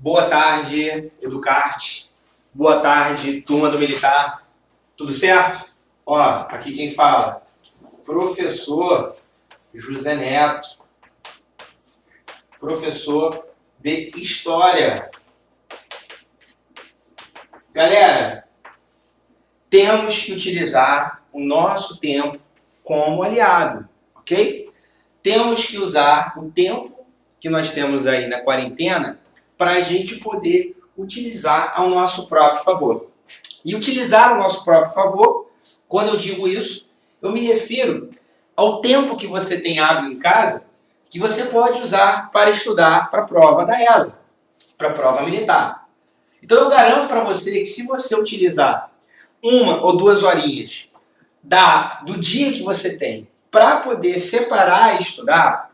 Boa tarde, Educarte. Boa tarde, turma do Militar. Tudo certo? Ó, aqui quem fala, professor José Neto, professor de História. Galera, temos que utilizar o nosso tempo como aliado, ok? Temos que usar o tempo que nós temos aí na quarentena para a gente poder utilizar ao nosso próprio favor. E utilizar ao nosso próprio favor, quando eu digo isso, eu me refiro ao tempo que você tem hábil em casa, que você pode usar para estudar para a prova da ESA, para a prova militar. Então eu garanto para você que se você utilizar 1 ou 2 horinhas do dia que você tem para poder separar e estudar,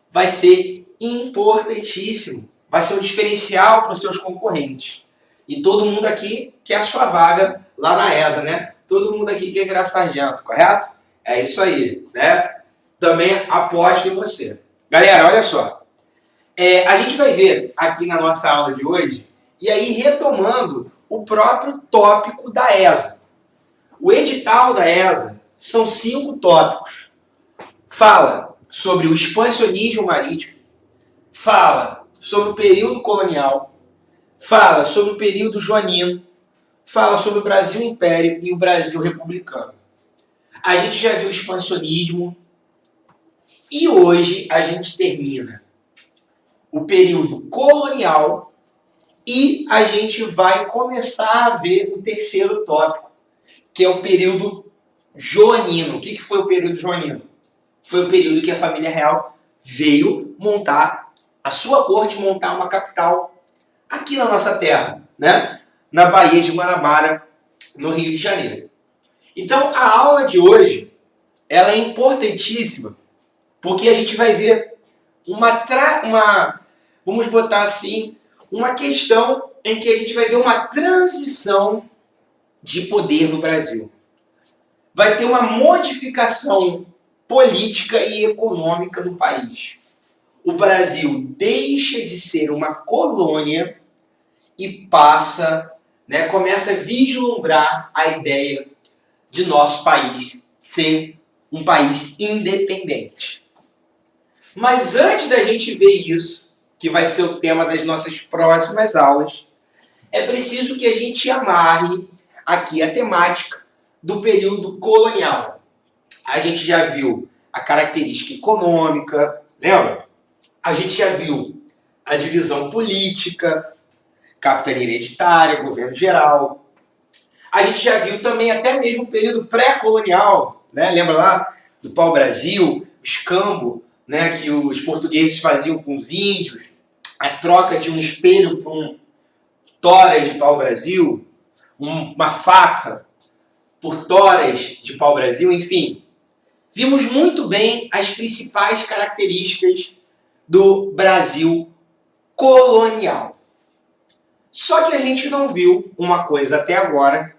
vai ser importantíssimo. Vai ser um diferencial para os seus concorrentes. E todo mundo aqui quer a sua vaga lá na ESA, né? Todo mundo aqui quer virar sargento, correto? É isso aí, né? Também aposto em você. Galera, olha só. A gente vai ver aqui na nossa aula de hoje, e aí retomando o próprio tópico da ESA. O edital da ESA são 5 tópicos. Fala sobre o expansionismo marítimo, fala sobre o período colonial, fala sobre o período joanino, fala sobre o Brasil Império e o Brasil Republicano. A gente já viu o expansionismo e hoje a gente termina o período colonial e a gente vai começar a ver o terceiro tópico, que é o período joanino. O que foi o período joanino? Foi o período que a família real veio montar a sua corte, montar uma capital aqui na nossa terra, né? Na Baía de Guanabara, no Rio de Janeiro. Então, a aula de hoje, ela é importantíssima, porque a gente vai ver vamos botar assim, uma questão em que a gente vai ver uma transição de poder no Brasil. Vai ter uma modificação política e econômica no país. O Brasil deixa de ser uma colônia e começa a vislumbrar a ideia de nosso país ser um país independente. Mas antes da gente ver isso, que vai ser o tema das nossas próximas aulas, é preciso que a gente amarre aqui a temática do período colonial. A gente já viu a característica econômica, lembra? A gente já viu a divisão política, capitania hereditária, governo geral. A gente já viu também até mesmo o período pré-colonial, né? Lembra lá do pau-brasil, o escambo, né? Que os portugueses faziam com os índios, a troca de um espelho por toras de pau-brasil, uma faca por toras de pau-brasil, enfim. Vimos muito bem as principais características do Brasil colonial. Só que a gente não viu uma coisa até agora,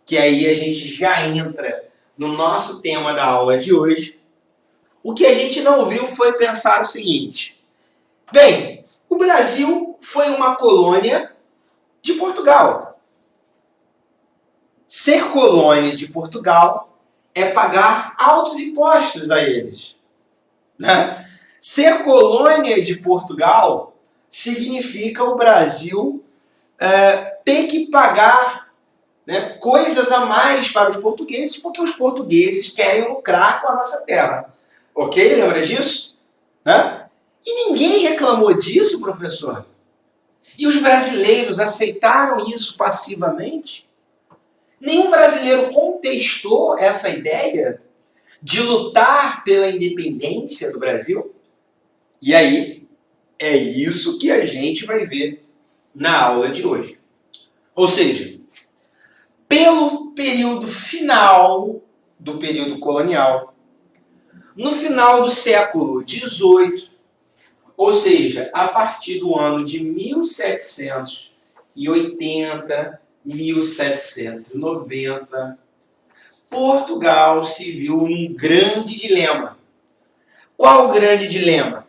que aí a gente já entra no nosso tema da aula de hoje. O que a gente não viu foi pensar o seguinte: bem, o Brasil foi uma colônia de Portugal. Ser colônia de Portugal é pagar altos impostos a eles, né? Ser colônia de Portugal significa o Brasil ter que pagar, né, coisas a mais para os portugueses, porque os portugueses querem lucrar com a nossa terra. Ok? Lembra disso? Né? E ninguém reclamou disso, professor. E os brasileiros aceitaram isso passivamente? Nenhum brasileiro contestou essa ideia de lutar pela independência do Brasil? E aí, é isso que a gente vai ver na aula de hoje. Ou seja, pelo período final do período colonial, no final do século XVIII, ou seja, a partir do ano de 1780, 1790, Portugal se viu num grande dilema. Qual o grande dilema?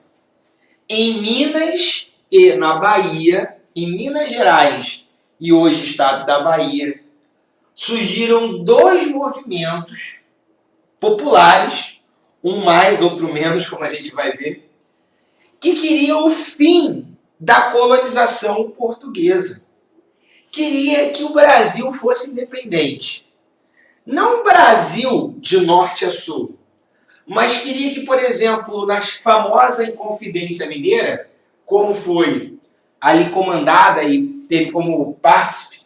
Em Minas e na Bahia em Minas Gerais e hoje estado da Bahia, surgiram dois movimentos populares, um mais, outro menos, como a gente vai ver, que queriam o fim da colonização portuguesa. Queria que o Brasil fosse independente. Não o Brasil de norte a sul, mas queria que, por exemplo, na famosa Inconfidência Mineira, como foi ali comandada e teve como partícipe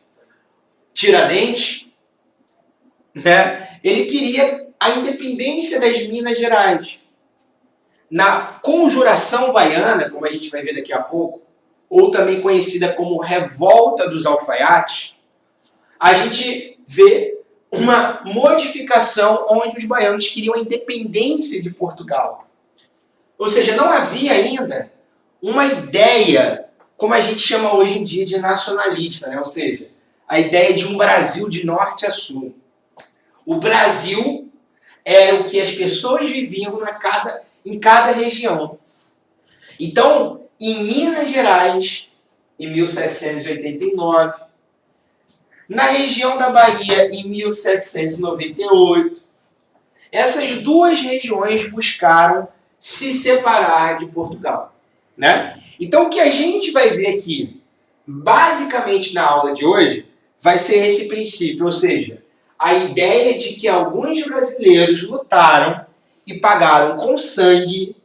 Tiradentes, né? Ele queria a independência das Minas Gerais. Na Conjuração Baiana, como a gente vai ver daqui a pouco, ou também conhecida como Revolta dos Alfaiates, a gente vê uma modificação onde os baianos queriam a independência de Portugal. Ou seja, não havia ainda uma ideia, como a gente chama hoje em dia de nacionalista, né? Ou seja, a ideia de um Brasil de norte a sul. O Brasil era o que as pessoas viviam em cada região. Então, em Minas Gerais, em 1789, na região da Bahia, em 1798, essas duas regiões buscaram se separar de Portugal, né? Então, o que a gente vai ver aqui, basicamente na aula de hoje, vai ser esse princípio, ou seja, a ideia de que alguns brasileiros lutaram e pagaram com sangue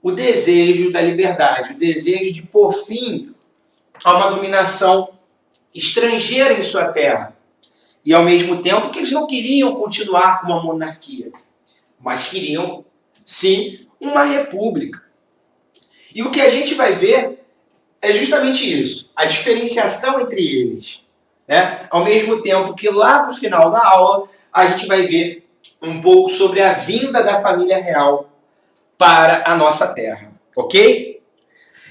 o desejo da liberdade, o desejo de pôr fim a uma dominação estrangeira em sua terra. E ao mesmo tempo que eles não queriam continuar com uma monarquia, mas queriam, sim, uma república. E o que a gente vai ver é justamente isso, a diferenciação entre eles. Né? Ao mesmo tempo que lá para o final da aula a gente vai ver um pouco sobre a vinda da família real para a nossa terra, ok?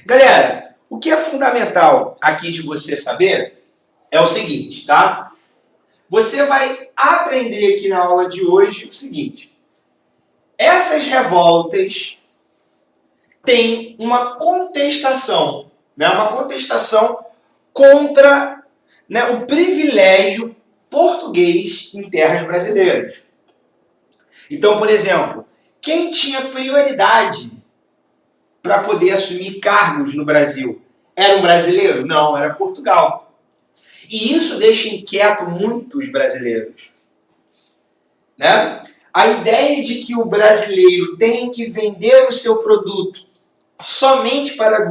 Galera, o que é fundamental aqui de você saber é o seguinte, tá? Você vai aprender aqui na aula de hoje o seguinte: essas revoltas têm uma contestação, né? Uma contestação contra, né, o privilégio português em terras brasileiras. Então, por exemplo, quem tinha prioridade para poder assumir cargos no Brasil? Era um brasileiro? Não, era Portugal. E isso deixa inquieto muitos brasileiros. Né? A ideia de que o brasileiro tem que vender o seu produto somente para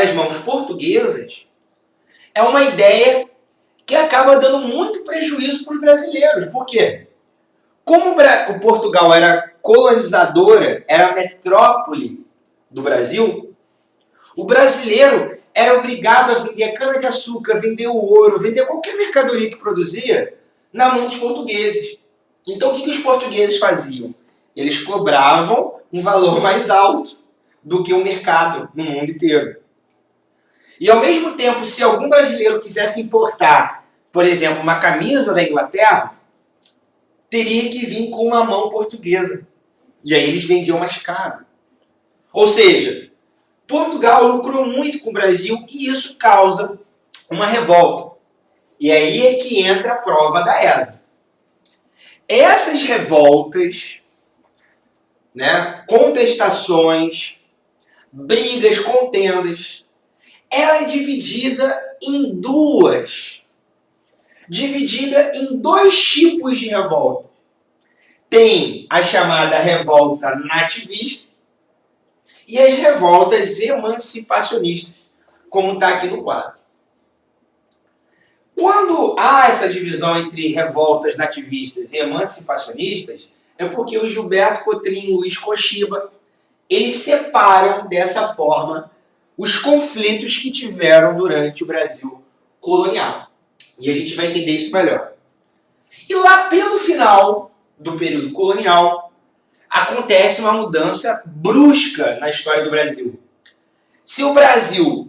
as mãos portuguesas é uma ideia que acaba dando muito prejuízo para os brasileiros. Por quê? Como o Portugal era colonizadora, era a metrópole do Brasil, o brasileiro era obrigado a vender a cana-de-açúcar, vender o ouro, vender qualquer mercadoria que produzia na mão dos portugueses. Então, o que os portugueses faziam? Eles cobravam um valor mais alto do que o mercado no mundo inteiro. E, ao mesmo tempo, se algum brasileiro quisesse importar, por exemplo, uma camisa da Inglaterra, teria que vir com uma mão portuguesa. E aí eles vendiam mais caro. Ou seja, Portugal lucrou muito com o Brasil e isso causa uma revolta. E aí é que entra a prova da ESA. Essas revoltas, né, contestações, brigas, contendas, ela é dividida em dois tipos de revolta. Tem a chamada revolta nativista e as revoltas emancipacionistas, como está aqui no quadro. Quando há essa divisão entre revoltas nativistas e emancipacionistas, é porque o Gilberto Cotrim e Luiz Kochiba, eles separam dessa forma os conflitos que tiveram durante o Brasil colonial. E a gente vai entender isso melhor. E lá pelo final do período colonial, acontece uma mudança brusca na história do Brasil. Se o Brasil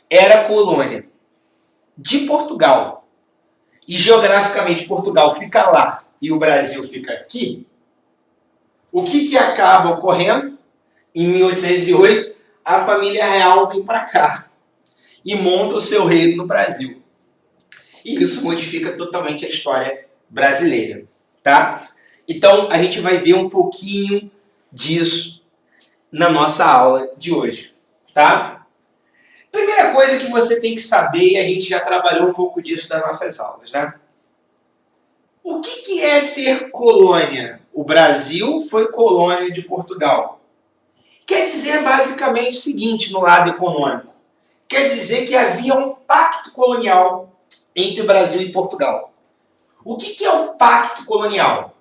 era colônia de Portugal, e geograficamente Portugal fica lá e o Brasil fica aqui, o que acaba ocorrendo? Em 1808, a família real vem para cá. e monta o seu reino no Brasil. E isso modifica totalmente a história brasileira, tá? Então, a gente vai ver um pouquinho disso na nossa aula de hoje, tá? Primeira coisa que você tem que saber, e a gente já trabalhou um pouco disso nas nossas aulas, né? O que é ser colônia? O Brasil foi colônia de Portugal. Quer dizer basicamente o seguinte no lado econômico. Quer dizer que havia um pacto colonial entre o Brasil e Portugal. O que é o pacto colonial?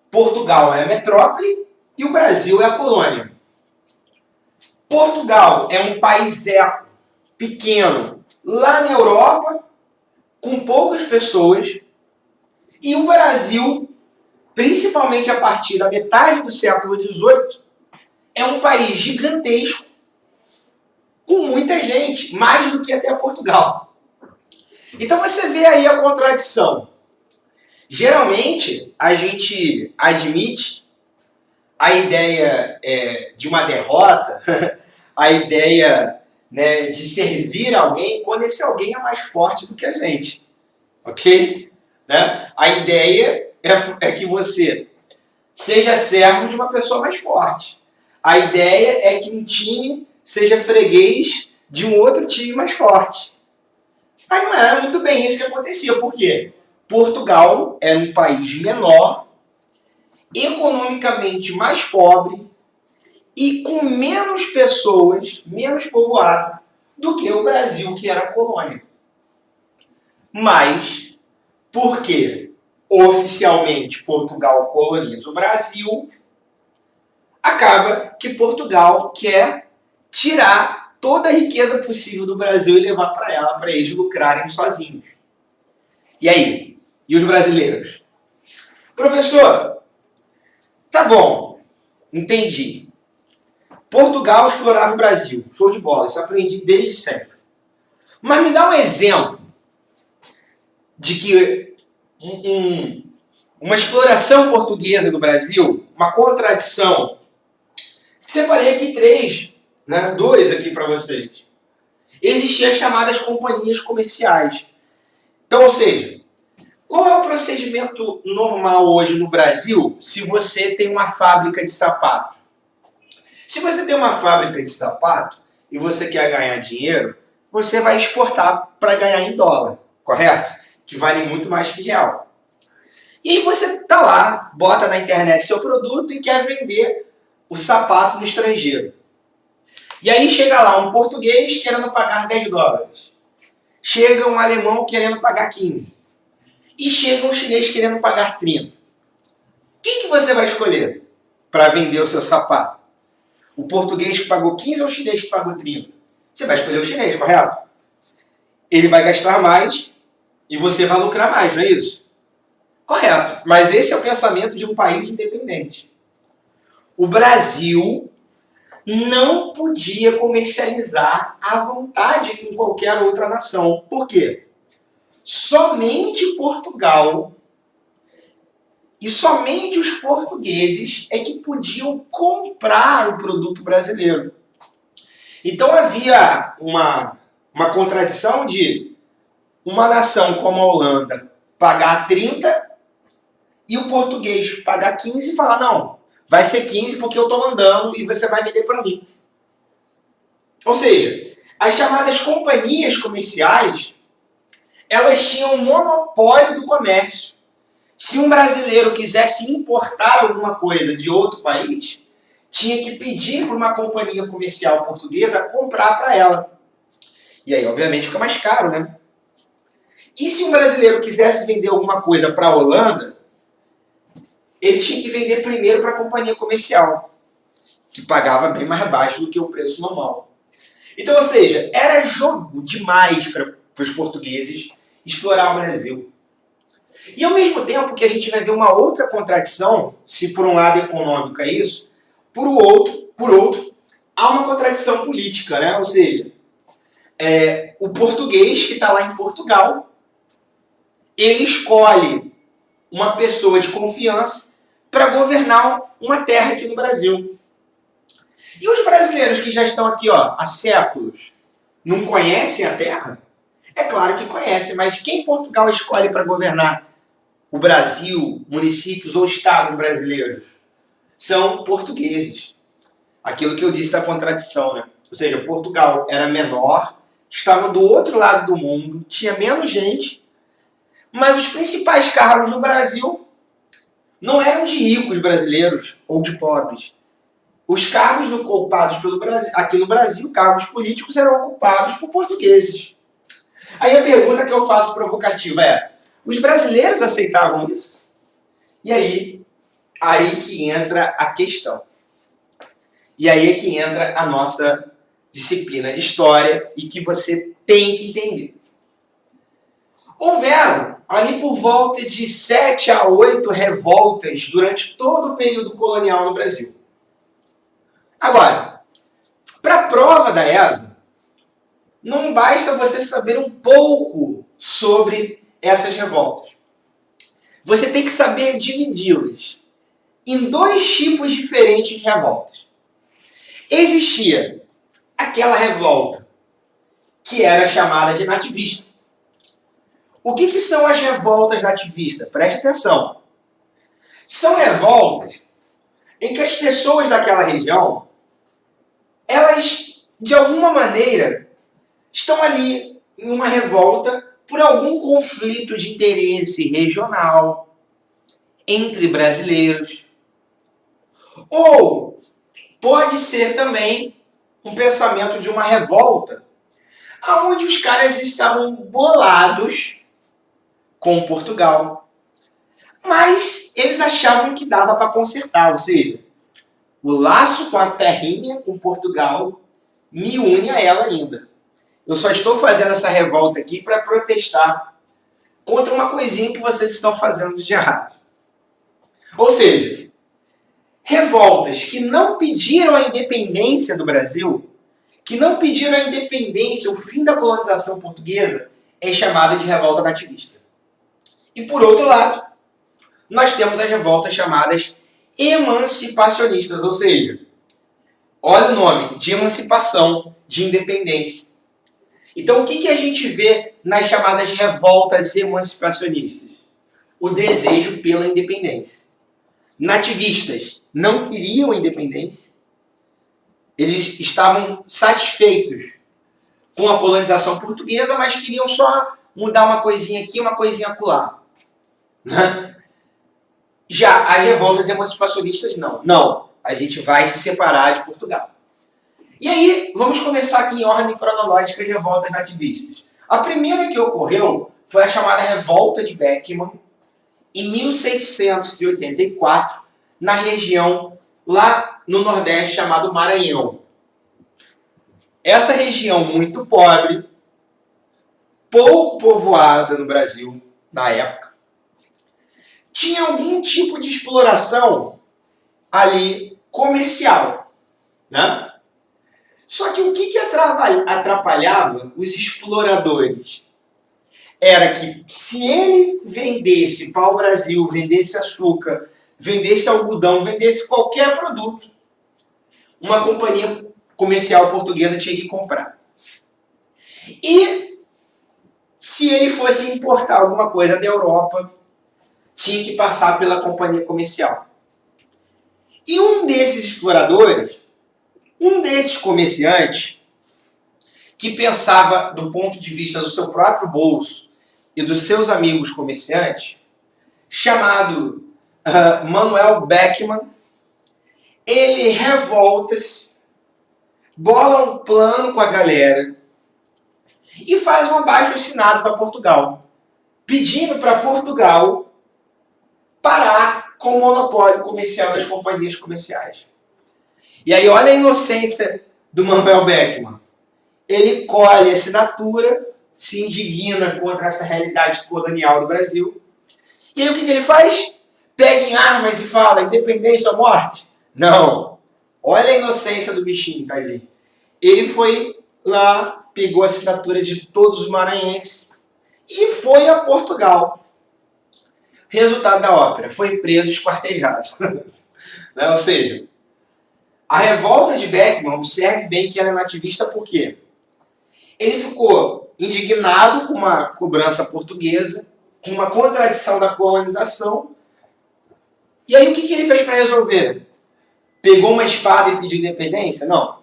Portugal é a metrópole e o Brasil é a colônia. Portugal é um país pequeno, lá na Europa, com poucas pessoas, e o Brasil, principalmente a partir da metade do século XVIII, é um país gigantesco, com muita gente, mais do que até Portugal. Então você vê aí a contradição. Geralmente, a gente admite a ideia de uma derrota, a ideia, né, de servir alguém quando esse alguém é mais forte do que a gente. Ok? Né? A ideia é que você seja servo de uma pessoa mais forte. A ideia é que um time seja freguês de um outro time mais forte. Mas não era muito bem isso que acontecia. Por quê? Portugal era um país menor, economicamente mais pobre e com menos pessoas, menos povoado do que o Brasil, que era colônia. Mas, porque oficialmente Portugal coloniza o Brasil, acaba que Portugal quer tirar toda a riqueza possível do Brasil e levar para eles lucrarem sozinhos. E aí? E os brasileiros? Professor, tá bom, entendi. Portugal explorava o Brasil. Show de bola, isso eu aprendi desde sempre. Mas me dá um exemplo de que uma exploração portuguesa do Brasil, uma contradição. Separei aqui dois aqui para vocês. Existiam as chamadas companhias comerciais. Então, ou seja, qual é o procedimento normal hoje no Brasil se você tem uma fábrica de sapato? Se você tem uma fábrica de sapato e você quer ganhar dinheiro, você vai exportar para ganhar em dólar, correto? Que vale muito mais que real. E aí você está lá, bota na internet seu produto e quer vender o sapato no estrangeiro. E aí chega lá um português querendo pagar 10 dólares. Chega um alemão querendo pagar 15. E chega um chinês querendo pagar 30. Quem que você vai escolher para vender o seu sapato? O português que pagou 15 ou o chinês que pagou 30? Você vai escolher o chinês, correto? Ele vai gastar mais e você vai lucrar mais, não é isso? Correto. Mas esse é o pensamento de um país independente. O Brasil não podia comercializar à vontade com qualquer outra nação. Por quê? Somente Portugal e somente os portugueses é que podiam comprar o produto brasileiro. Então havia uma contradição de uma nação como a Holanda pagar 30 e o português pagar 15 e falar, não, vai ser 15 porque eu estou mandando e você vai vender para mim. Ou seja, as chamadas companhias comerciais, elas tinham um monopólio do comércio. Se um brasileiro quisesse importar alguma coisa de outro país, tinha que pedir para uma companhia comercial portuguesa comprar para ela. E aí, obviamente, fica mais caro, né? E se um brasileiro quisesse vender alguma coisa para a Holanda, ele tinha que vender primeiro para a companhia comercial, que pagava bem mais baixo do que o preço normal. Então, ou seja, era jogo demais para os portugueses explorar o Brasil. E ao mesmo tempo que a gente vai ver uma outra contradição, se por um lado econômico é isso, por outro, há uma contradição política, né? Ou seja, o português que está lá em Portugal, ele escolhe uma pessoa de confiança para governar uma terra aqui no Brasil. E os brasileiros que já estão aqui há séculos, Não conhecem a terra? É claro que conhecem, mas quem Portugal escolhe para governar o Brasil, municípios ou estados brasileiros? São portugueses. Aquilo que eu disse da contradição, né? Ou seja, Portugal era menor, estava do outro lado do mundo, tinha menos gente, mas os principais cargos no Brasil não eram de ricos brasileiros ou de pobres. Os cargos ocupados pelo Brasil, aqui no Brasil, cargos políticos, eram ocupados por portugueses. Aí a pergunta que eu faço provocativa é: os brasileiros aceitavam isso? E aí que entra a questão. E aí é que entra a nossa disciplina de história e que você tem que entender. Houveram ali por volta de 7 a 8 revoltas durante todo o período colonial no Brasil. Agora, para a prova da ESA, não basta você saber um pouco sobre essas revoltas. Você tem que saber dividi-las em 2 tipos diferentes de revoltas. Existia aquela revolta que era chamada de nativista. O que são as revoltas nativistas? Preste atenção. São revoltas em que as pessoas daquela região, elas, de alguma maneira, estão ali em uma revolta por algum conflito de interesse regional entre brasileiros. Ou pode ser também um pensamento de uma revolta onde os caras estavam bolados com Portugal, mas eles achavam que dava para consertar, ou seja, o laço com a terrinha, com Portugal, me une a ela ainda. Eu só estou fazendo essa revolta aqui para protestar contra uma coisinha que vocês estão fazendo de errado. Ou seja, revoltas que não pediram a independência do Brasil, que não pediram a independência, o fim da colonização portuguesa, é chamada de revolta nativista. E por outro lado, nós temos as revoltas chamadas emancipacionistas, ou seja, olha o nome, de emancipação, de independência. Então o que a gente vê nas chamadas revoltas emancipacionistas? O desejo pela independência. Nativistas não queriam a independência, eles estavam satisfeitos com a colonização portuguesa, mas queriam só mudar uma coisinha aqui, uma coisinha acolá. Já as revoltas emancipacionistas, não. Não, a gente vai se separar de Portugal. E aí, vamos começar aqui em ordem cronológica de revoltas nativistas. A primeira que ocorreu foi a chamada Revolta de Beckman, em 1684, na região lá no Nordeste chamado Maranhão. Essa região muito pobre, pouco povoada no Brasil na época, tinha algum tipo de exploração ali comercial, né? Só que o que atrapalhava os exploradores era que se ele vendesse pau-brasil, vendesse açúcar, vendesse algodão, vendesse qualquer produto, uma companhia comercial portuguesa tinha que comprar. E se ele fosse importar alguma coisa da Europa, tinha que passar pela companhia comercial. E um desses exploradores, um desses comerciantes, que pensava do ponto de vista do seu próprio bolso e dos seus amigos comerciantes, chamado Manuel Beckman, ele revolta-se, bola um plano com a galera e faz um abaixo-assinado para Portugal, pedindo para Portugal parar com o monopólio comercial das companhias comerciais. E aí olha a inocência do Manuel Beckman. Ele colhe a assinatura, se indigna contra essa realidade colonial do Brasil. E aí o que ele faz? Pega em armas e fala, independência ou morte? Não. Olha a inocência do bichinho, tadinho. Ele foi lá, pegou a assinatura de todos os maranhenses e foi a Portugal. Resultado da ópera, foi preso e esquartejado. Né? Ou seja, a revolta de Beckman, observe bem que ela é nativista por quê? Ele ficou indignado com uma cobrança portuguesa, com uma contradição da colonização. E aí o que ele fez para resolver? Pegou uma espada e pediu independência? Não.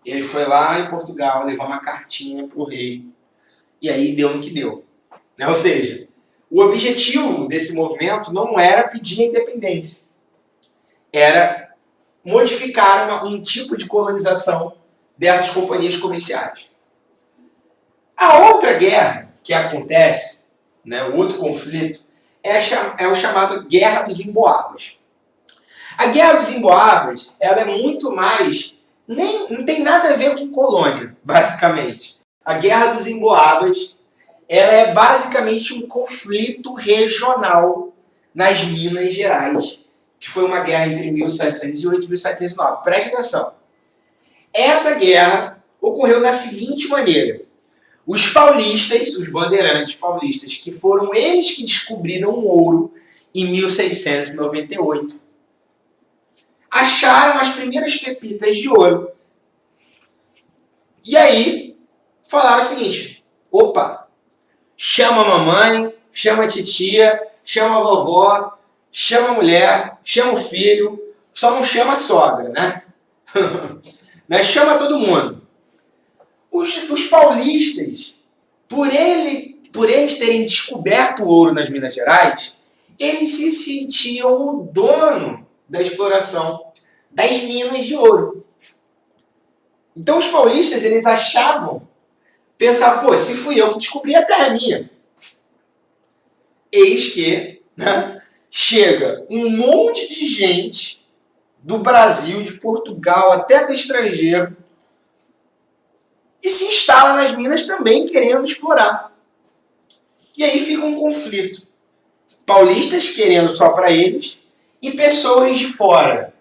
Ele foi lá em Portugal, levou uma cartinha para o rei. E aí deu no que deu. Ou seja, o objetivo desse movimento não era pedir a independência. Era modificar um tipo de colonização dessas companhias comerciais. A outra guerra que acontece, o outro conflito, é o chamado Guerra dos Emboabas. A Guerra dos Emboabas, ela é muito mais... não tem nada a ver com colônia, basicamente. A Guerra dos Emboabas, ela é basicamente um conflito regional nas Minas Gerais, que foi uma guerra entre 1708 e 1709. Preste atenção. Essa guerra ocorreu da seguinte maneira. Os paulistas, os bandeirantes paulistas, que foram eles que descobriram o ouro em 1698, acharam as primeiras pepitas de ouro. E aí, falaram o seguinte: opa, chama a mamãe, chama a titia, chama a vovó, chama a mulher, chama o filho, só não chama a sogra, né? Chama todo mundo. Os paulistas, por eles terem descoberto o ouro nas Minas Gerais, eles se sentiam o dono da exploração das minas de ouro. Então os paulistas, eles pensavam, pô, se fui eu que descobri, a terra é minha. Eis que chega um monte de gente do Brasil, de Portugal, até do estrangeiro, e se instala nas minas também querendo explorar. E aí fica um conflito. Paulistas querendo só para eles e pessoas de fora,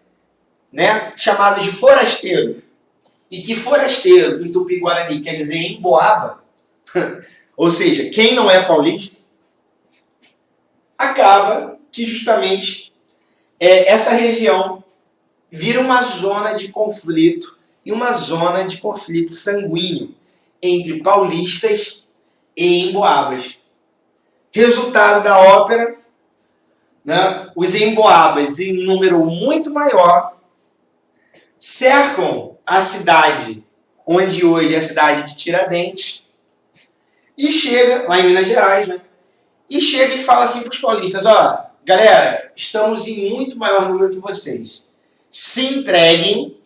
chamados de forasteiros. E que forasteiro em Tupi-Guarani quer dizer emboaba, ou seja, quem não é paulista, acaba que justamente essa região vira uma zona de conflito e uma zona de conflito sanguíneo entre paulistas e emboabas. Resultado da ópera, os emboabas, em número muito maior, cercam a cidade, onde hoje é a cidade de Tiradentes, e chega, lá em Minas Gerais, e chega e fala assim para os paulistas: ó, galera, estamos em muito maior número que vocês. Se entreguem,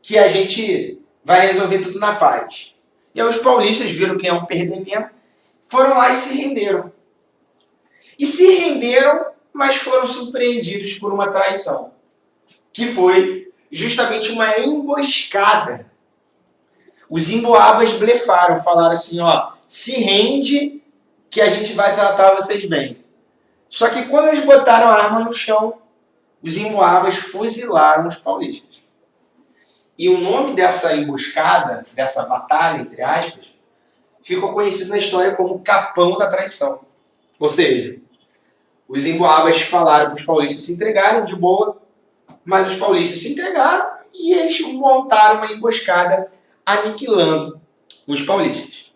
que a gente vai resolver tudo na paz. E aí os paulistas viram que é um perder mesmo, foram lá e se renderam. E se renderam, mas foram surpreendidos por uma traição, que foi justamente uma emboscada. Os emboabas blefaram, falaram assim, ó, se rende que a gente vai tratar vocês bem. Só que quando eles botaram a arma no chão, os emboabas fuzilaram os paulistas. E o nome dessa emboscada, dessa batalha, entre aspas, ficou conhecido na história como Capão da Traição. Ou seja, os emboabas falaram para os paulistas se entregarem de boa, mas os paulistas se entregaram e eles montaram uma emboscada aniquilando os paulistas.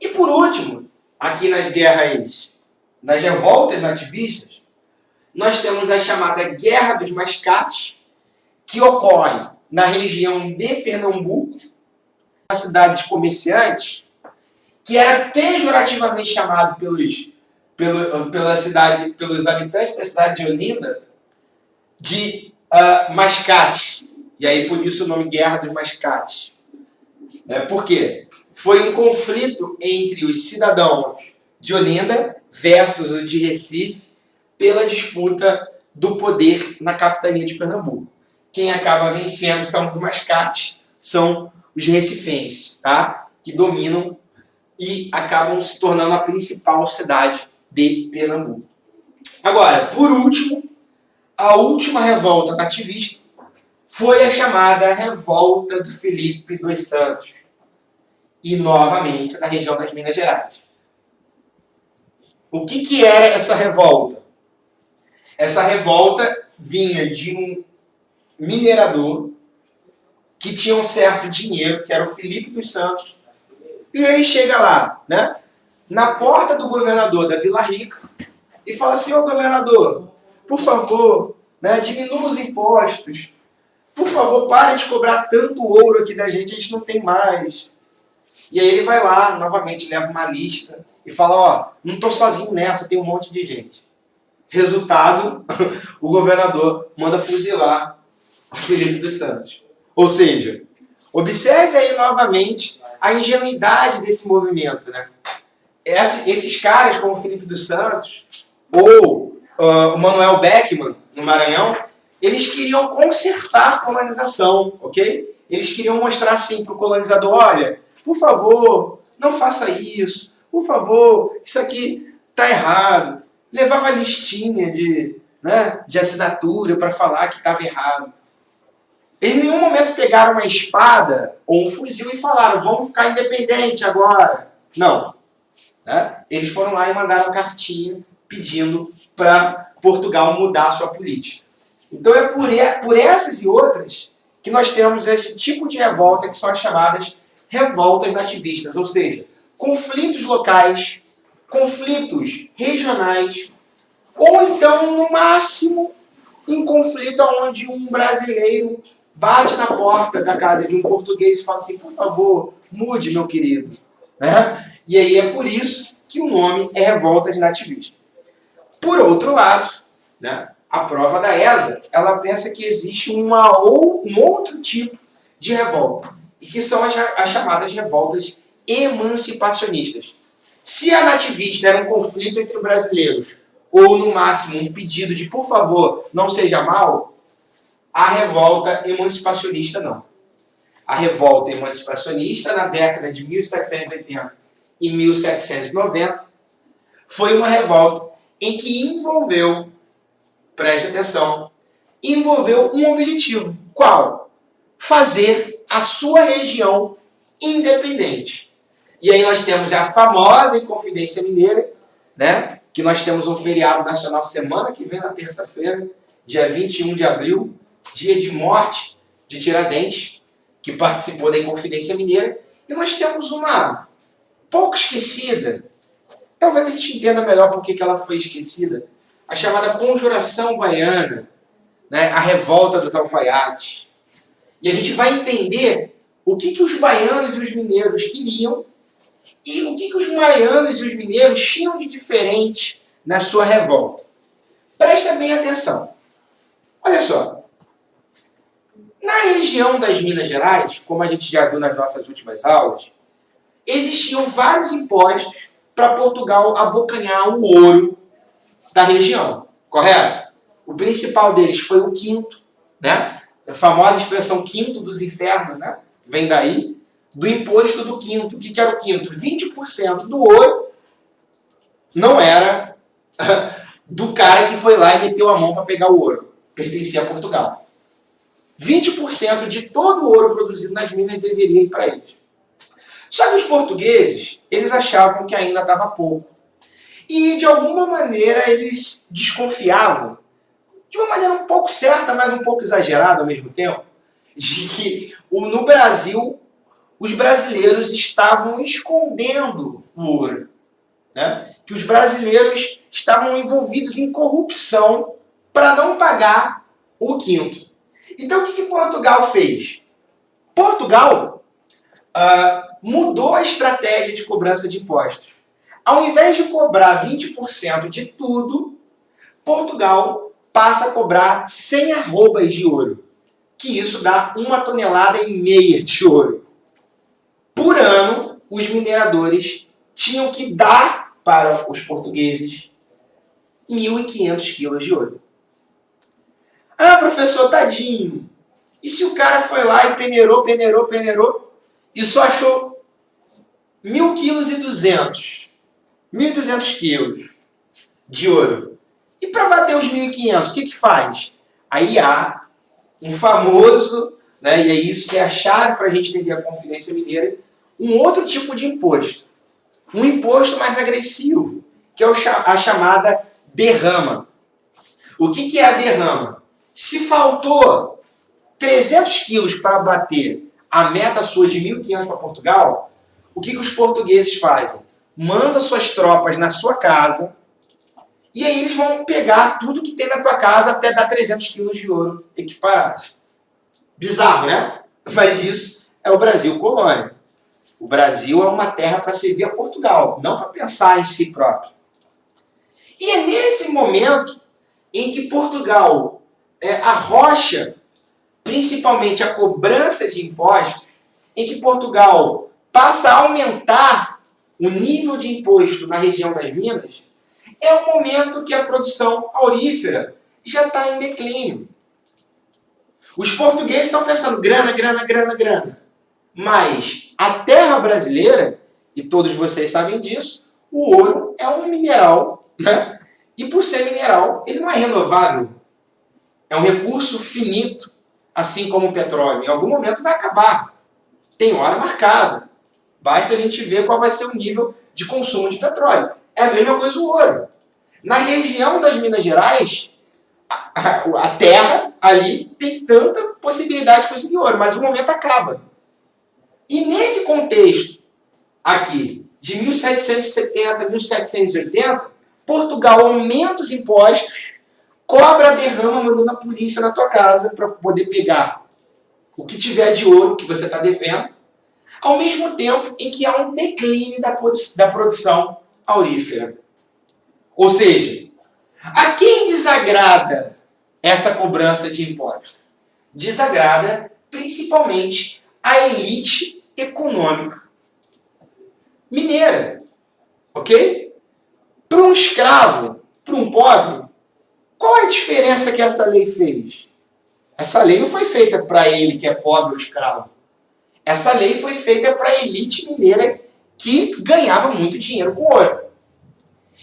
E por último, aqui nas guerras, nas revoltas nativistas, nós temos a chamada Guerra dos Mascates, que ocorre na região de Pernambuco, uma cidade de comerciantes, que era pejorativamente chamado pelos habitantes da cidade de Olinda de mascates. E aí por isso o nome Guerra dos Mascates. Por quê? Foi um conflito entre os cidadãos de Olinda versus os de Recife pela disputa do poder na capitania de Pernambuco. Quem acaba vencendo são os mascates, são os recifenses, tá? Que dominam e acabam se tornando a principal cidade de Pernambuco. Agora, por último, a última revolta nativista foi a chamada Revolta do Filipe dos Santos, e novamente na região das Minas Gerais. O que era essa revolta? Essa revolta vinha de um minerador que tinha um certo dinheiro, que era o Filipe dos Santos, E ele chega lá, né, na porta do governador da Vila Rica e fala assim: ô governador, por favor, né, diminua os impostos. Por favor, pare de cobrar tanto ouro aqui da gente, a gente não tem mais. E aí ele vai lá, novamente, leva uma lista e fala: ó, não estou sozinho nessa, tem um monte de gente. Resultado, o governador manda fuzilar o Felipe dos Santos. Ou seja, observe aí novamente a ingenuidade desse movimento, né? Esses caras, como o Felipe dos Santos, ou o Manuel Beckmann, no Maranhão, eles queriam consertar a colonização, ok? Eles queriam mostrar assim para o colonizador: olha, por favor, não faça isso, por favor, isso aqui está errado. Levava listinha de assinatura para falar que estava errado. Em nenhum momento pegaram uma espada ou um fuzil e falaram: vamos ficar independente agora. Não. Né? Eles foram lá e mandaram cartinha pedindo para Portugal mudar a sua política. Então é por essas e outras que nós temos esse tipo de revolta que são as chamadas revoltas nativistas, ou seja, conflitos locais, conflitos regionais, ou então, no máximo, um conflito onde um brasileiro bate na porta da casa de um português e fala assim: por favor, mude, meu querido. Né? E aí é por isso que o nome é revolta de nativista. Por outro lado, né, a prova da ESA, ela pensa que existe um outro tipo de revolta, e que são as chamadas revoltas emancipacionistas. Se a nativista era um conflito entre brasileiros, ou no máximo um pedido de por favor, não seja mal, a revolta emancipacionista não. A revolta emancipacionista, na década de 1780 e 1790, foi uma revolta em que envolveu, preste atenção, envolveu um objetivo. Qual? Fazer a sua região independente. E aí nós temos a famosa Inconfidência Mineira, né? Que nós temos um feriado nacional semana que vem, na terça-feira, dia 21 de abril, dia de morte de Tiradentes, que participou da Inconfidência Mineira. E nós temos uma pouco esquecida, talvez a gente entenda melhor por que ela foi esquecida, a chamada Conjuração Baiana, né? A Revolta dos Alfaiates. E a gente vai entender o que os baianos e os mineiros queriam e o que os baianos e os mineiros tinham de diferente na sua revolta. Presta bem atenção. Olha só. Na região das Minas Gerais, como a gente já viu nas nossas últimas aulas, existiam vários impostos para Portugal abocanhar o ouro da região, correto? O principal deles foi o quinto, né? A famosa expressão quinto dos infernos, né? Vem daí, do imposto do quinto. O que era o quinto? 20% do ouro não era do cara que foi lá e meteu a mão para pegar o ouro. Pertencia a Portugal. 20% de todo o ouro produzido nas minas deveria ir para eles. Só que os portugueses, eles achavam que ainda estava pouco. E, de alguma maneira, eles desconfiavam, de uma maneira um pouco certa, mas um pouco exagerada ao mesmo tempo, de que no Brasil, os brasileiros estavam escondendo o ouro. Né? Que os brasileiros estavam envolvidos em corrupção para não pagar o quinto. Então, o que Portugal fez? Portugal mudou a estratégia de cobrança de impostos. Ao invés de cobrar 20% de tudo, Portugal passa a cobrar 100 arrobas de ouro, que isso dá 1,5 tonelada de ouro. Por ano, os mineradores tinham que dar para os portugueses 1.500 quilos de ouro. Ah, professor, tadinho. E se o cara foi lá e peneirou e só achou 1.200 quilos de ouro? E para bater os 1.500, o que faz? Aí há um famoso, né, e é isso que é a chave para a gente entender a Confidência Mineira, um outro tipo de imposto. Um imposto mais agressivo, que é a chamada derrama. O que é a derrama? Se faltou 300 quilos para bater a meta sua de 1.500 para Portugal, o que os portugueses fazem? Mandam suas tropas na sua casa e aí eles vão pegar tudo que tem na tua casa até dar 300 quilos de ouro equiparados. Bizarro, né? Mas isso é o Brasil colônia. O Brasil é uma terra para servir a Portugal, não para pensar em si próprio. E é nesse momento em que Portugal arrocha principalmente a cobrança de impostos, em que Portugal passa a aumentar o nível de imposto na região das Minas, é o momento que a produção aurífera já está em declínio. Os portugueses estão pensando grana, grana, grana, grana. Mas a terra brasileira, e todos vocês sabem disso, o ouro é um mineral, né? E por ser mineral, ele não é renovável. É um recurso finito, assim como o petróleo. Em algum momento vai acabar. Tem hora marcada. Basta a gente ver qual vai ser o nível de consumo de petróleo. É a mesma coisa o ouro. Na região das Minas Gerais, a terra ali tem tanta possibilidade de conseguir ouro, mas o momento acaba. E nesse contexto aqui, de 1770 a 1780, Portugal aumenta os impostos, cobra a derrama, mandando a polícia na tua casa para poder pegar o que tiver de ouro que você está devendo, ao mesmo tempo em que há um declínio da produção aurífera. Ou seja, a quem desagrada essa cobrança de impostos? Desagrada principalmente a elite econômica mineira. Ok? Para um escravo, para um pobre, qual é a diferença que essa lei fez? Essa lei não foi feita para ele que é pobre ou escravo. Essa lei foi feita para a elite mineira que ganhava muito dinheiro com ouro.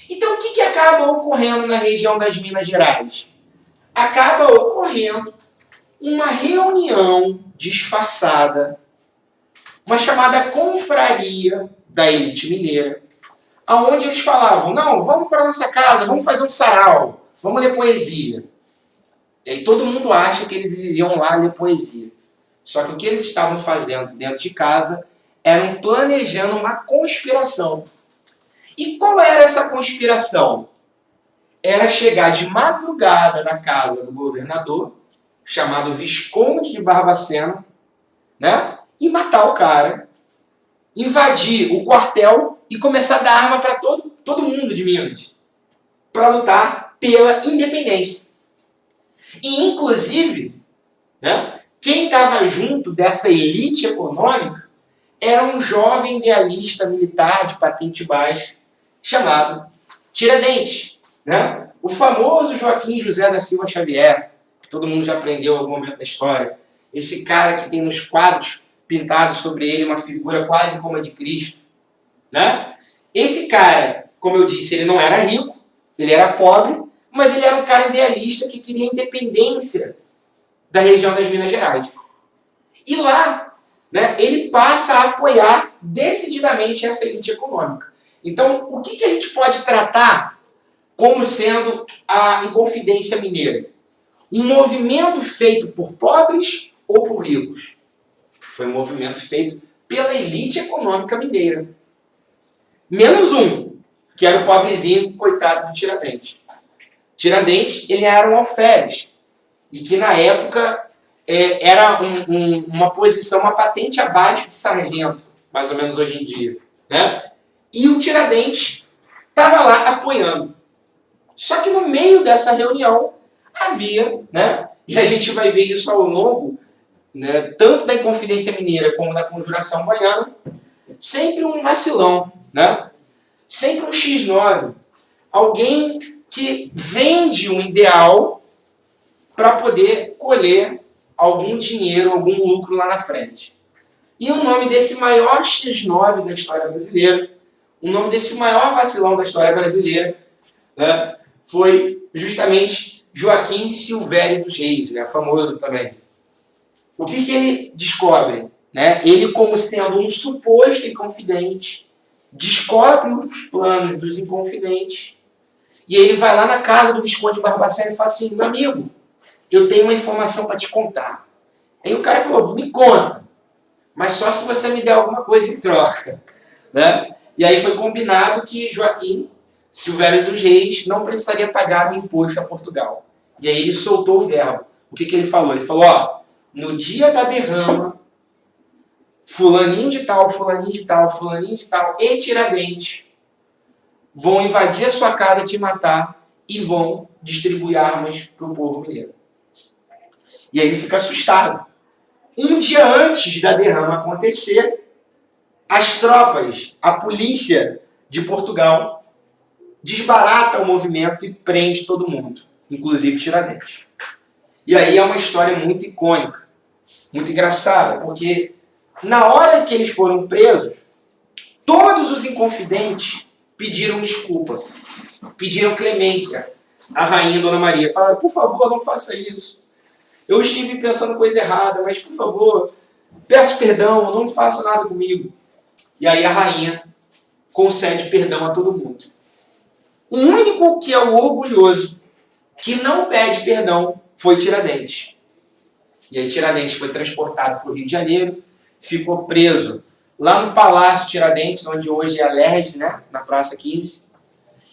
Então, o que acaba ocorrendo na região das Minas Gerais? Acaba ocorrendo uma reunião disfarçada, uma chamada confraria da elite mineira, aonde eles falavam, não, vamos para nossa casa, vamos fazer um sarau, vamos ler poesia. E aí todo mundo acha que eles iriam lá ler poesia. Só que o que eles estavam fazendo dentro de casa eram planejando uma conspiração. E qual era essa conspiração? Era chegar de madrugada na casa do governador, chamado Visconde de Barbacena, né? E matar o cara, invadir o quartel e começar a dar arma para todo mundo de Minas, para lutar pela independência. E, inclusive, né, quem estava junto dessa elite econômica era um jovem idealista militar de patente baixa, chamado Tiradentes, né? O famoso Joaquim José da Silva Xavier, que todo mundo já aprendeu em algum momento da história. Esse cara que tem nos quadros pintados sobre ele uma figura quase como a de Cristo, né? Esse cara, como eu disse, ele não era rico, ele era pobre, mas ele era um cara idealista que queria a independência da região das Minas Gerais. E lá, né, ele passa a apoiar decididamente essa elite econômica. Então, o que a gente pode tratar como sendo a Inconfidência Mineira? Um movimento feito por pobres ou por ricos? Foi um movimento feito pela elite econômica mineira. Menos um, que era o pobrezinho, coitado do Tiradentes. Tiradentes, ele era um alferes, e que na época era uma posição, uma patente abaixo de sargento, mais ou menos hoje em dia, né? E o Tiradentes estava lá apoiando. Só que no meio dessa reunião havia, né, e a gente vai ver isso ao longo, né, tanto da Inconfidência Mineira como da Conjuração Baiana, sempre um vacilão, né? Sempre um X9. Alguém que vende um ideal para poder colher algum dinheiro, algum lucro lá na frente. E o nome desse maior X9 da história brasileira, o nome desse maior vacilão da história brasileira, né, foi justamente Joaquim Silvério dos Reis, né, famoso também. O que ele descobre? Né? Ele, como sendo um suposto inconfidente, descobre os planos dos inconfidentes, e ele vai lá na casa do Visconde Barbacena e fala assim, meu amigo, eu tenho uma informação para te contar. Aí o cara falou, me conta, mas só se você me der alguma coisa em troca. né? E aí foi combinado que Joaquim Silvério dos Reis não precisaria pagar o imposto a Portugal. E aí ele soltou o verbo. O que ele falou? Ele falou, ó, no dia da derrama, fulaninho de tal, fulaninho de tal, fulaninho de tal e Tiradentes vão invadir a sua casa, te matar e vão distribuir armas para o povo mineiro. E aí ele fica assustado. Um dia antes da derrama acontecer, as tropas, a polícia de Portugal, desbarata o movimento e prende todo mundo, inclusive Tiradentes. E aí é uma história muito icônica, muito engraçada, porque na hora que eles foram presos, todos os inconfidentes pediram desculpa, pediram clemência à rainha Dona Maria. Falaram, por favor, não faça isso. Eu estive pensando coisa errada, mas por favor, peço perdão, não faça nada comigo. E aí a rainha concede perdão a todo mundo. O único que é o orgulhoso, que não pede perdão, foi Tiradentes. E aí Tiradentes foi transportado para o Rio de Janeiro, ficou preso lá no Palácio Tiradentes, onde hoje é a LERJ, né, na Praça 15,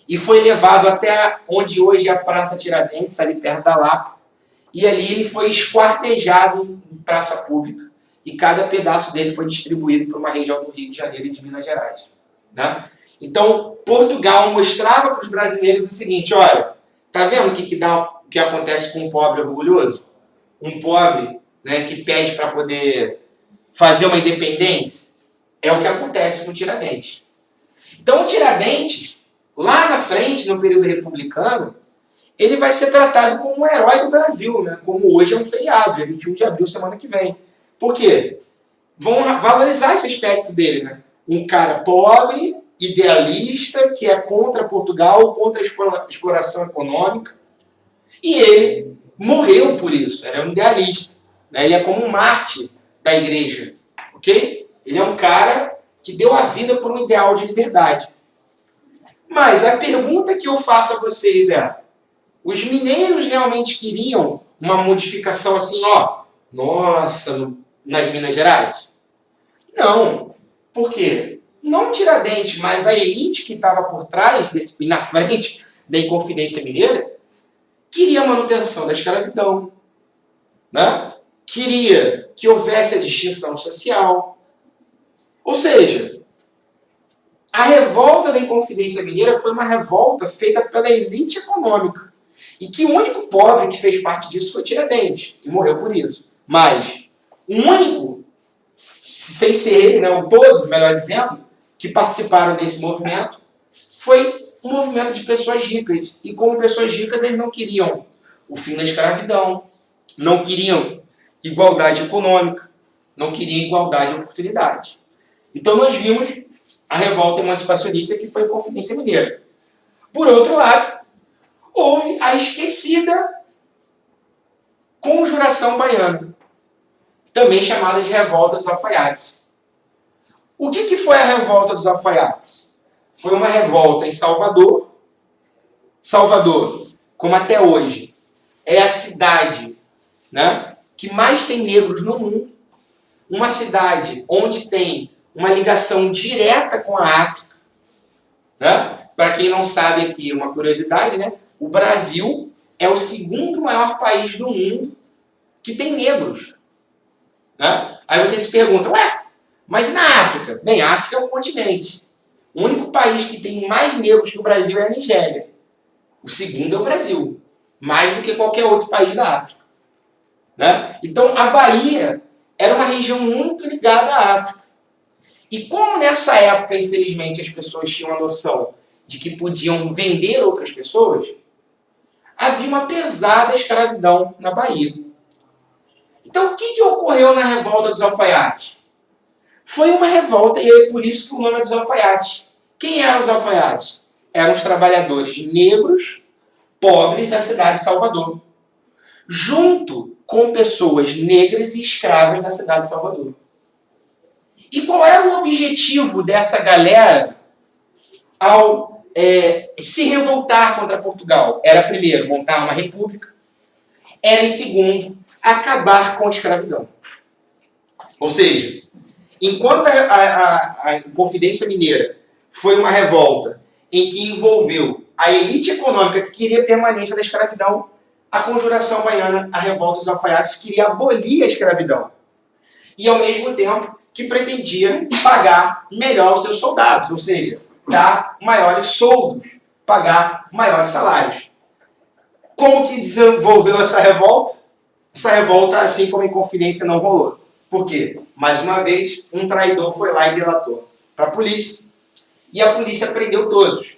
e foi levado até onde hoje é a Praça Tiradentes, ali perto da Lapa, e ali ele foi esquartejado em praça pública, e cada pedaço dele foi distribuído para uma região do Rio de Janeiro e de Minas Gerais. Né? Então, Portugal mostrava para os brasileiros o seguinte, olha, tá vendo o que acontece com um pobre orgulhoso? Um pobre, né, que pede para poder fazer uma independência? É o que acontece com o Tiradentes. Então, o Tiradentes, lá na frente, no período republicano, ele vai ser tratado como um herói do Brasil, né? Como hoje é um feriado, dia 21 de abril, semana que vem. Por quê? Vão valorizar esse aspecto dele, né? Um cara pobre, idealista, que é contra Portugal, contra a exploração econômica. E ele morreu por isso, era um idealista. Né? Ele é como um mártir da igreja, ok? Ele é um cara que deu a vida por um ideal de liberdade. Mas a pergunta que eu faço a vocês é, os mineiros realmente queriam uma modificação assim, ó, nossa, nas Minas Gerais? Não. Por quê? Não Tiradentes, mas a elite que estava por trás e na frente da Inconfidência Mineira queria a manutenção da escravidão, né? Queria que houvesse a distinção social. Ou seja, a revolta da Inconfidência Mineira foi uma revolta feita pela elite econômica. E que o único pobre que fez parte disso foi Tiradentes, e morreu por isso. Mas o único, sem ser ele, não, todos, melhor dizendo, que participaram desse movimento, foi um movimento de pessoas ricas. E como pessoas ricas, eles não queriam o fim da escravidão, não queriam igualdade econômica, não queriam igualdade de oportunidade. Então nós vimos a revolta emancipacionista que foi a Inconfidência Mineira. Por outro lado, houve a esquecida Conjuração Baiana, também chamada de Revolta dos Alfaiates. O que foi a Revolta dos Alfaiates? Foi uma revolta em Salvador. Salvador, como até hoje, é a cidade, né, que mais tem negros no mundo. Uma cidade onde tem uma ligação direta com a África. Né? Para quem não sabe aqui, uma curiosidade, né? O Brasil é o segundo maior país do mundo que tem negros. Né? Aí você se pergunta, ué, mas e na África? Bem, a África é um continente. O único país que tem mais negros que o Brasil é a Nigéria. O segundo é o Brasil. Mais do que qualquer outro país da África. Né? Então, a Bahia era uma região muito ligada à África. E como nessa época, infelizmente, as pessoas tinham a noção de que podiam vender outras pessoas, havia uma pesada escravidão na Bahia. Então, o que ocorreu na Revolta dos Alfaiates? Foi uma revolta, e é por isso que o nome é dos alfaiates. Quem eram os alfaiates? Eram os trabalhadores negros, pobres da cidade de Salvador, junto com pessoas negras e escravas da cidade de Salvador. E qual era o objetivo dessa galera ao se revoltar contra Portugal? Era, primeiro, montar uma república. Era, em segundo, acabar com a escravidão. Ou seja, Enquanto a Inconfidência Mineira foi uma revolta em que envolveu a elite econômica que queria a permanência da escravidão, a Conjuração Baiana, a revolta dos alfaiates, queria abolir a escravidão. E, ao mesmo tempo, que pretendia pagar melhor os seus soldados, ou seja, dar maiores soldos, pagar maiores salários. Como que desenvolveu essa revolta? Essa revolta, assim como a Inconfidência, não rolou. Por quê? Mais uma vez, um traidor foi lá e delatou para a polícia. E a polícia prendeu todos.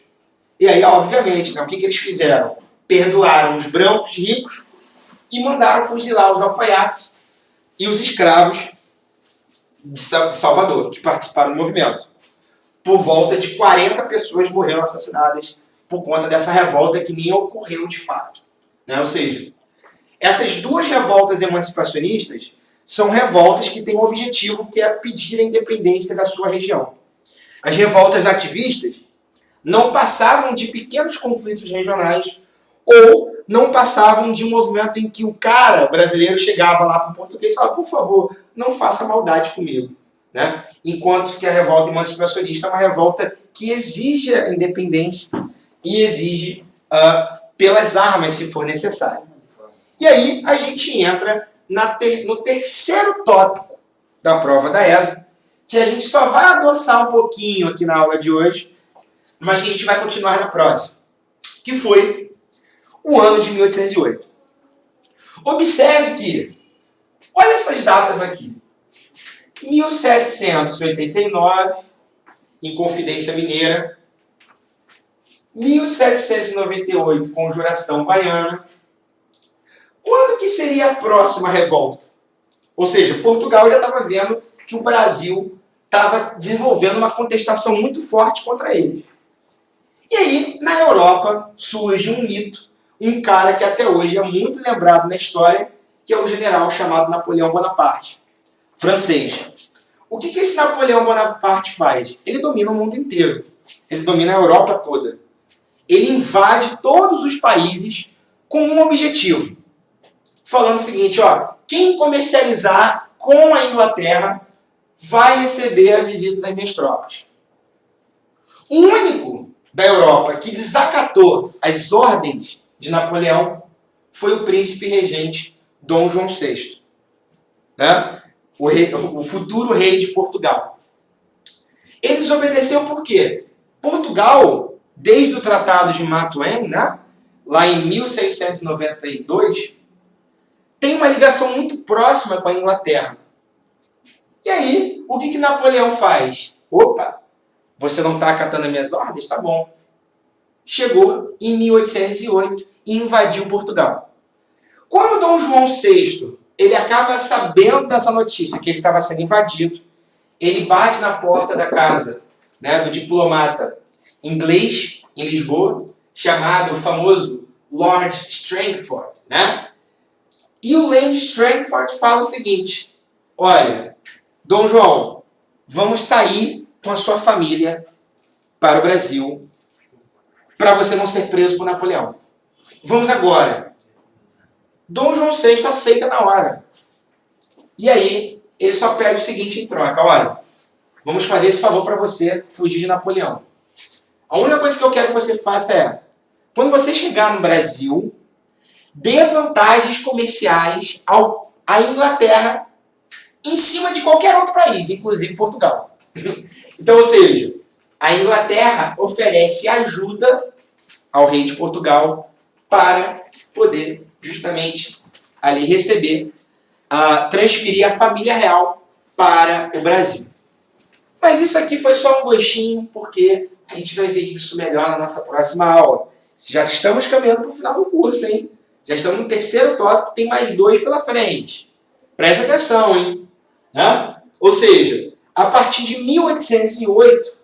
E aí, obviamente, né, o que eles fizeram? Perdoaram os brancos ricos e mandaram fuzilar os alfaiates e os escravos de Salvador, que participaram do movimento. Por volta de 40 pessoas morreram assassinadas por conta dessa revolta que nem ocorreu de fato. Né? Ou seja, essas duas revoltas emancipacionistas são revoltas que têm um objetivo que é pedir a independência da sua região. As revoltas nativistas não passavam de pequenos conflitos regionais ou não passavam de um movimento em que o cara brasileiro chegava lá para o português e falava, por favor, não faça maldade comigo. Né? Enquanto que a revolta emancipacionista é uma revolta que exige a independência e exige pelas armas, se for necessário. E aí a gente entra no terceiro tópico da prova da ESA, que a gente só vai adoçar um pouquinho aqui na aula de hoje, mas que a gente vai continuar na próxima, que foi o ano de 1808. Observe que, olha essas datas aqui. 1789, Inconfidência Mineira. 1798, Conjuração Baiana. Quando que seria a próxima revolta? Ou seja, Portugal já estava vendo que o Brasil estava desenvolvendo uma contestação muito forte contra ele. E aí, na Europa, surge um mito, um cara que até hoje é muito lembrado na história, que é o general chamado Napoleão Bonaparte, francês. O que esse Napoleão Bonaparte faz? Ele domina o mundo inteiro. Ele domina a Europa toda. Ele invade todos os países com um objetivo. Falando o seguinte, ó, quem comercializar com a Inglaterra vai receber a visita das minhas tropas. O único da Europa que desacatou as ordens de Napoleão foi o príncipe regente Dom João VI, né? O futuro rei de Portugal. Ele desobedeceu por quê? Portugal, desde o Tratado de Matuém, né? Lá em 1692, tem uma ligação muito próxima com a Inglaterra. E aí, o que Napoleão faz? Opa, você não está acatando as minhas ordens? Tá bom. Chegou em 1808 e invadiu Portugal. Quando Dom João VI ele acaba sabendo dessa notícia, que ele estava sendo invadido, ele bate na porta da casa, né, do diplomata inglês em Lisboa, chamado o famoso Lord Strangford. Né? E o Lord Strangford fala o seguinte, olha, Dom João, vamos sair com a sua família para o Brasil para você não ser preso por Napoleão. Vamos agora. Dom João VI aceita na hora. E aí, ele só pede o seguinte em troca. Olha, vamos fazer esse favor para você fugir de Napoleão. A única coisa que eu quero que você faça é, quando você chegar no Brasil, dê vantagens comerciais à Inglaterra em cima de qualquer outro país, inclusive Portugal. Então, ou seja, a Inglaterra oferece ajuda ao rei de Portugal para poder justamente ali receber, transferir a família real para o Brasil. Mas isso aqui foi só um gostinho, porque a gente vai ver isso melhor na nossa próxima aula. Já estamos caminhando para o final do curso, hein? Já estamos no terceiro tópico, tem mais 2 pela frente. Preste atenção, hein? Né? Ou seja, a partir de 1808,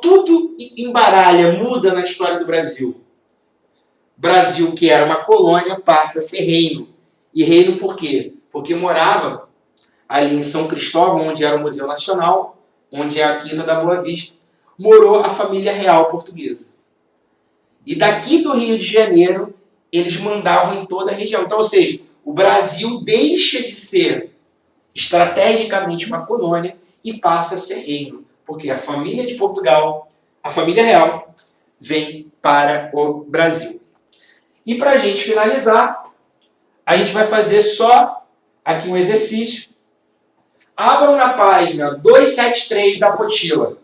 tudo embaralha, muda na história do Brasil. Brasil, que era uma colônia, passa a ser reino. E reino por quê? Porque morava ali em São Cristóvão, onde era o Museu Nacional, onde é a Quinta da Boa Vista, morou a família real portuguesa. E daqui do Rio de Janeiro, eles mandavam em toda a região. Então, ou seja, o Brasil deixa de ser estrategicamente uma colônia e passa a ser reino, porque a família de Portugal, a família real, vem para o Brasil. E para a gente finalizar, a gente vai fazer só aqui um exercício. Abram na página 273 da apostila.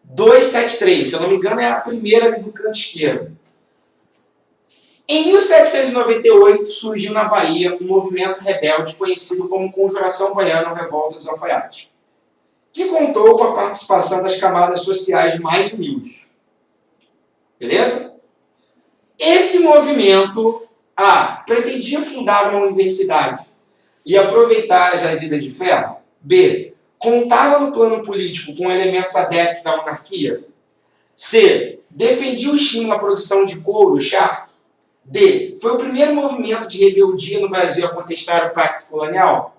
273, se eu não me engano, é a primeira ali do canto esquerdo. Em 1798, surgiu na Bahia um movimento rebelde conhecido como Conjuração Baiana ou Revolta dos Alfaiates, que contou com a participação das camadas sociais mais humildes. Beleza? Esse movimento, A, pretendia fundar uma universidade e aproveitar as jazidas de ferro. B, contava no plano político com elementos adeptos da monarquia. C, defendia o estímulo à produção de couro, charque. D, foi o primeiro movimento de rebeldia no Brasil a contestar o pacto colonial.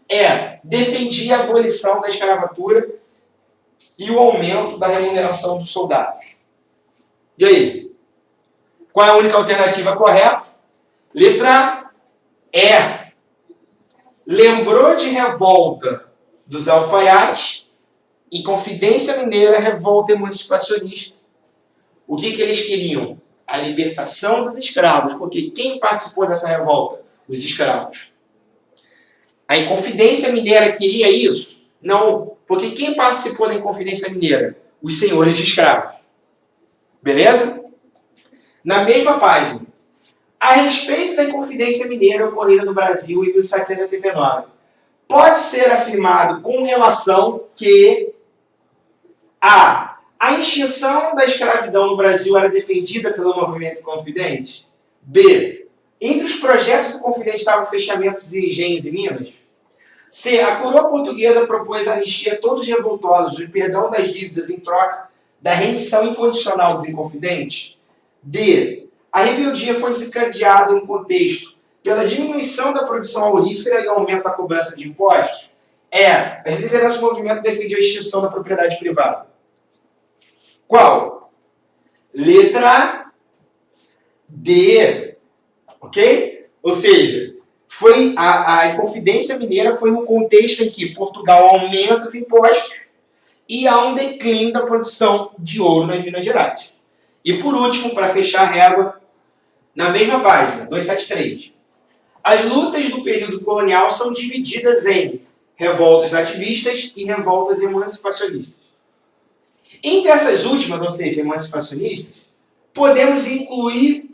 E, defendia a abolição da escravatura e o aumento da remuneração dos soldados. E aí? Qual é a única alternativa correta? Letra E. Lembrou de revolta dos alfaiates, Inconfidência Mineira, revolta emancipacionista. O que eles queriam? A libertação dos escravos. Porque quem participou dessa revolta? Os escravos. A Inconfidência Mineira queria isso? Não. Porque quem participou da Inconfidência Mineira? Os senhores de escravos. Beleza? Na mesma página. A respeito da Inconfidência Mineira ocorrida no Brasil em 1789, pode ser afirmado com relação que a extinção da escravidão no Brasil era defendida pelo movimento Inconfidente? B. Entre os projetos do Confidente estavam fechamentos de engenhos em Minas? C. A coroa portuguesa propôs a anistia a todos os revoltosos e perdão das dívidas em troca da rendição incondicional dos Inconfidentes? D. A rebeldia foi desencadeada em um contexto pela diminuição da produção aurífera e aumento da cobrança de impostos? As lideranças do movimento defendiam a extinção da propriedade privada. Qual? Letra D. Ok? Ou seja, foi a Inconfidência Mineira foi no contexto em que Portugal aumenta os impostos e há um declínio da produção de ouro nas Minas Gerais. E por último, para fechar a régua, na mesma página, 273. As lutas do período colonial são divididas em revoltas nativistas e revoltas emancipacionistas. Entre essas últimas, ou seja, emancipacionistas, podemos incluir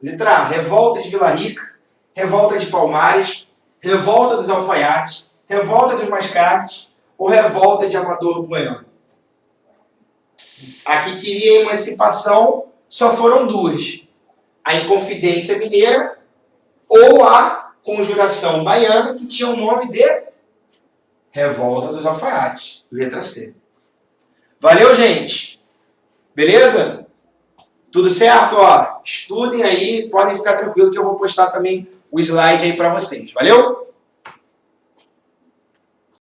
letra A, revolta de Vila Rica, revolta de Palmares, revolta dos Alfaiates, revolta dos Mascates ou revolta de Amador Bueno. A que queria emancipação só foram duas. A Inconfidência Mineira ou a Conjuração Baiana, que tinha o nome de Revolta dos Alfaiates. Letra C. Valeu, gente? Beleza? Tudo certo? Ó, estudem aí, podem ficar tranquilos que eu vou postar também o slide aí para vocês. Valeu?